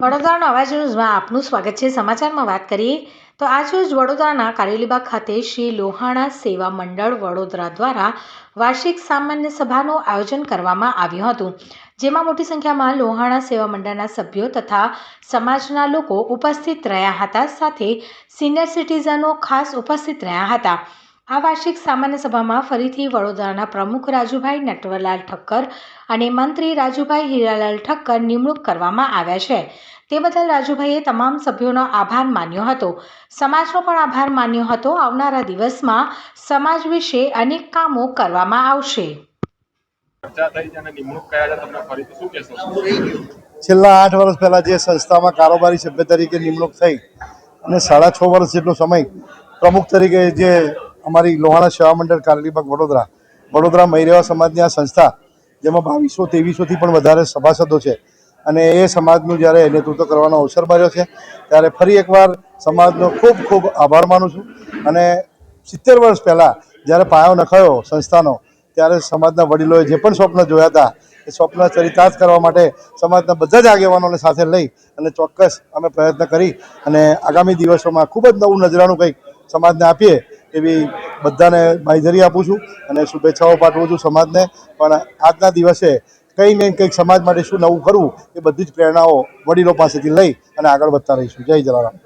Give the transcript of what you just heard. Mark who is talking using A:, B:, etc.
A: વડોદરાનો અવાજ ન્યૂઝમાં આપનું સ્વાગત છે। સમાચારમાં વાત કરીએ તો આજરોજ વડોદરાના કારેલીબાગ ખાતે શ્રી લોહાણા સેવા મંડળ વડોદરા દ્વારા વાર્ષિક સામાન્ય સભાનું આયોજન કરવામાં આવ્યું હતું, જેમાં મોટી સંખ્યામાં લોહાણા સેવા મંડળના સભ્યો તથા સમાજના લોકો ઉપસ્થિત રહ્યા હતા। સાથે સિનિયર સિટીઝનો ખાસ ઉપસ્થિત રહ્યા હતા। આ વાર્ષિક સામાન્ય સભામાં ફરીથી વડોદરાના પ્રમુખ રાજુભાઈ નટવરલાલ ઠક્કર અને મંત્રી રાજુભાઈ હીરાલાલ ઠક્કર નિમણૂક કરવામાં આવ્યા છે। તે બદલ રાજુભાઈએ તમામ સભ્યોનો આભાર માન્યો હતો। સમાજનો પણ આભાર માન્યો હતો। આવનારા દિવસમાં સમાજ વિશે અનેક કામો કરવામાં આવશે।
B: છેલ્લા 8 વર્ષ પહેલા જે સંસ્થામાં કારોબારી સભ્ય તરીકે નિમણૂક થઈ અને 6.5 વર્ષ જેટલો સમય પ્રમુખ તરીકે જે અમારી લોહાણા સેવા મંડળ કારેલીબાગ વડોદરા મહિરેવા સમાજની આ સંસ્થા, જેમાં 2200-2300થી પણ વધારે સભાસદો છે અને એ સમાજનું જ્યારે નેતૃત્વ કરવાનો અવસર મળ્યો છે ત્યારે ફરી એકવાર સમાજનો ખૂબ ખૂબ આભાર માનું છું। અને 70 વર્ષ પહેલાં જ્યારે પાયો નખાયો સંસ્થાનો, ત્યારે સમાજના વડીલોએ જે પણ સ્વપ્ન જોયા હતા એ સ્વપ્ન ચરિતાર્થ કરવા માટે સમાજના બધા જ આગેવાનોને સાથે લઈ અને ચોક્કસ અમે પ્રયત્ન કરી અને આગામી દિવસોમાં ખૂબ જ નવું નજરાણું કંઈક સમાજને આપીએ એવી બધાને બાંયધરી આપું છું અને શુભેચ્છાઓ પાઠવું છું સમાજને। પણ આજના દિવસે કંઈ ને કંઈક સમાજ માટે શું નવું કરવું એ બધી જ પ્રેરણાઓ વડીલો પાસેથી લઈ અને આગળ વધતા રહીશું। જય જલારામ।